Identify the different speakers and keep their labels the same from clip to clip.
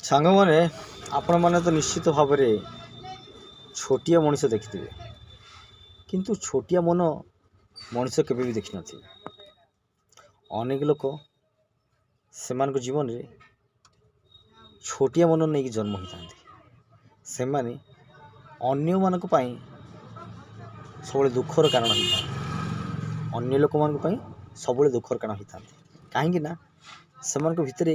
Speaker 1: ସାଙ୍ଗମାନେ ଆପଣମାନେ ତ ନିଶ୍ଚିତ ଭାବରେ ଛୋଟିଆ ମଣିଷ ଦେଖିଥିବେ, କିନ୍ତୁ ଛୋଟିଆ ମନ ମଣିଷ କେବେ ବି ଦେଖିନଥିବେ। ଅନେକ ଲୋକ ସେମାନଙ୍କ ଜୀବନରେ ଛୋଟିଆ ମନ ନେଇକି ଜନ୍ମ ହୋଇଥାନ୍ତି। ସେମାନେ ଅନ୍ୟମାନଙ୍କ ପାଇଁ ସବୁବେଳେ ଦୁଃଖର କାରଣ ହୋଇଥାନ୍ତି। ଅନ୍ୟ ଲୋକମାନଙ୍କ ପାଇଁ ସବୁବେଳେ ଦୁଃଖର କାରଣ ହୋଇଥାନ୍ତି। କାହିଁକି ନା ସେମାନଙ୍କ ଭିତରେ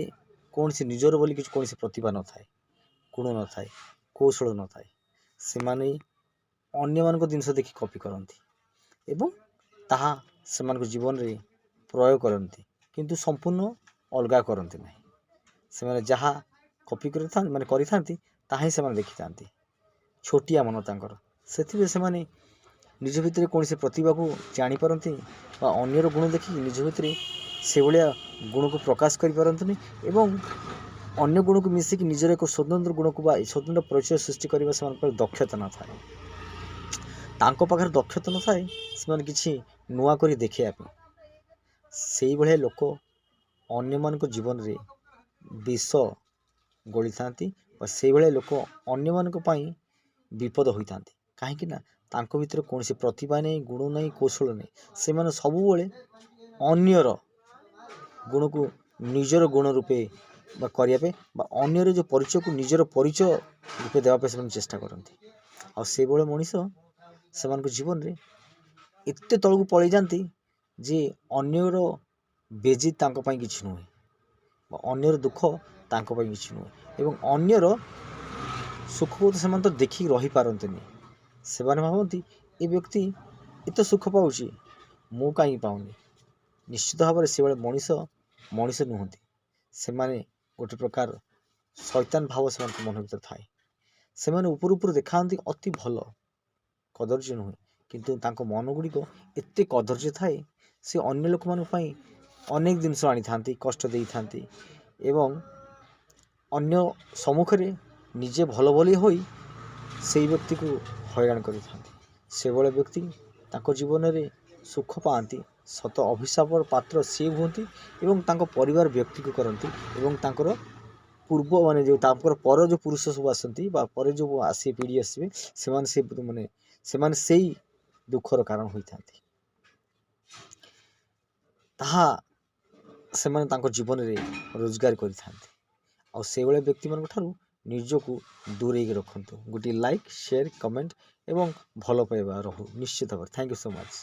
Speaker 1: କୌଣସି ନିଜର ବୋଲି କିଛି କୌଣସି ପ୍ରତିଭା ନଥାଏ, ଗୁଣ ନଥାଏ, କୌଶଳ ନଥାଏ। ସେମାନେ ଅନ୍ୟମାନଙ୍କ ଜିନିଷ ଦେଖି କପି କରନ୍ତି ଏବଂ ତାହା ସେମାନଙ୍କ ଜୀବନରେ ପ୍ରୟୋଗ କରନ୍ତି, କିନ୍ତୁ ସମ୍ପୂର୍ଣ୍ଣ ଅଲଗା କରନ୍ତି ନାହିଁ। ସେମାନେ ଯାହା କପି କରିଥାନ୍ତି ତାହା ହିଁ ସେମାନେ ଦେଖିଥାନ୍ତି। ଛୋଟିଆ ମନ ତାଙ୍କର, ସେଥିପାଇଁ ସେମାନେ ନିଜ ଭିତରେ କୌଣସି ପ୍ରତିଭାକୁ ଜାଣିପାରନ୍ତି ବା ଅନ୍ୟର ଗୁଣ ଦେଖିକି ନିଜ ଭିତରେ ସେଭଳିଆ ଗୁଣକୁ ପ୍ରକାଶ କରିପାରନ୍ତିନି ଏବଂ ଅନ୍ୟ ଗୁଣକୁ ମିଶିକି ନିଜର ଏକ ସ୍ୱତନ୍ତ୍ର ଗୁଣକୁ ବା ସ୍ୱତନ୍ତ୍ର ପରିଚୟ ସୃଷ୍ଟି କରିବା ସେମାନଙ୍କର ଦକ୍ଷତା ନଥାଏ। ତାଙ୍କ ପାଖରେ ଦକ୍ଷତା ନଥାଏ ସେମାନେ କିଛି ନୂଆ କରି ଦେଖାଇବା ପାଇଁ। ସେଇଭଳିଆ ଲୋକ ଅନ୍ୟମାନଙ୍କ ଜୀବନରେ ବିଷ ଗୋଳିଥାନ୍ତି ବା ସେଇଭଳିଆ ଲୋକ ଅନ୍ୟମାନଙ୍କ ପାଇଁ ବିପଦ ହୋଇଥାନ୍ତି। କାହିଁକି ନା ତାଙ୍କ ଭିତରେ କୌଣସି ପ୍ରତିଭା ନାହିଁ, ଗୁଣ ନାହିଁ, କୌଶଳ ନାହିଁ। ସେମାନେ ସବୁବେଳେ ଅନ୍ୟର ଗୁଣକୁ ନିଜର ଗୁଣ ରୂପେ ବା କରିବା ପାଇଁ ବା ଅନ୍ୟର ଯେଉଁ ପରିଚୟକୁ ନିଜର ପରିଚୟ ରୂପେ ଦେବା ପାଇଁ ସେମାନେ ଚେଷ୍ଟା କରନ୍ତି। ଆଉ ସେଇଭଳିଆ ମଣିଷ ସେମାନଙ୍କ ଜୀବନରେ ଏତେ ତଳକୁ ପଳେଇ ଯାଆନ୍ତି ଯେ ଅନ୍ୟର ବେଜିତ୍ ତାଙ୍କ ପାଇଁ କିଛି ନୁହେଁ ବା ଅନ୍ୟର ଦୁଃଖ ତାଙ୍କ ପାଇଁ କିଛି ନୁହେଁ ଏବଂ ଅନ୍ୟର ସୁଖକୁ ସେମାନେ ତ ଦେଖିକି ରହିପାରନ୍ତିନି। ସେମାନେ ଭାବନ୍ତି ଏ ବ୍ୟକ୍ତି ଏତେ ସୁଖ ପାଉଛି, ମୁଁ କାହିଁକି ପାଉନି। ନିଶ୍ଚିତ ଭାବରେ ସେଭଳିଆ ମଣିଷ ନୁହନ୍ତି। ସେମାନେ ଗୋଟେ ପ୍ରକାର ଶୈତାନ ଭାବ ସେମାନଙ୍କ ମନ ଭିତରେ ଥାଏ। ସେମାନେ ଉପରୁ ଦେଖାନ୍ତି ଅତି ଭଲ, କଦର୍ଯ୍ୟ ନୁହେଁ, କିନ୍ତୁ ତାଙ୍କ ମନ ଗୁଡ଼ିକ ଏତେ କଦର୍ଯ୍ୟ ଥାଏ। ସେ ଅନ୍ୟ ଲୋକମାନଙ୍କ ପାଇଁ ଅନେକ ଜିନିଷ ଆଣିଥାନ୍ତି, କଷ୍ଟ ଦେଇଥାନ୍ତି ଏବଂ ଅନ୍ୟ ସମ୍ମୁଖରେ ନିଜେ ଭଲ ବୋଲି ହୋଇ ସେଇ ବ୍ୟକ୍ତିକୁ ହଇରାଣ କରିଥାନ୍ତି। ସେଭଳିଆ ବ୍ୟକ୍ତି ତାଙ୍କ ଜୀବନରେ ସୁଖ ପାଆନ୍ତି, ସତ ଅଭିଶାପର ପାତ୍ର ସିଏ ହୁଅନ୍ତି ଏବଂ ତାଙ୍କ ପରିବାର ବ୍ୟକ୍ତିକୁ କରନ୍ତି ଏବଂ ତାଙ୍କର ପୂର୍ବ ଯେଉଁ ତାଙ୍କର ପର ଯେଉଁ ପୁରୁଷ ସବୁ ଆସନ୍ତି ବା ପରେ ଯେଉଁ ପିଢ଼ି ଆସିବେ ସେମାନେ ସେଇ ଦୁଃଖର କାରଣ ହୋଇଥାନ୍ତି। ତାହା ସେମାନେ ତାଙ୍କ ଜୀବନରେ ରୋଜଗାର କରିଥାନ୍ତି। ଆଉ ସେଇଭଳିଆ ବ୍ୟକ୍ତିମାନଙ୍କ ଠାରୁ ନିଜକୁ ଦୂରେଇକି ରଖନ୍ତୁ। ଗୋଟିଏ ଲାଇକ୍, ସେୟାର, କମେଣ୍ଟ ଏବଂ ଭଲ ପାଇବା ରହୁ ନିଶ୍ଚିତ ଭାବରେ। Thank you so much.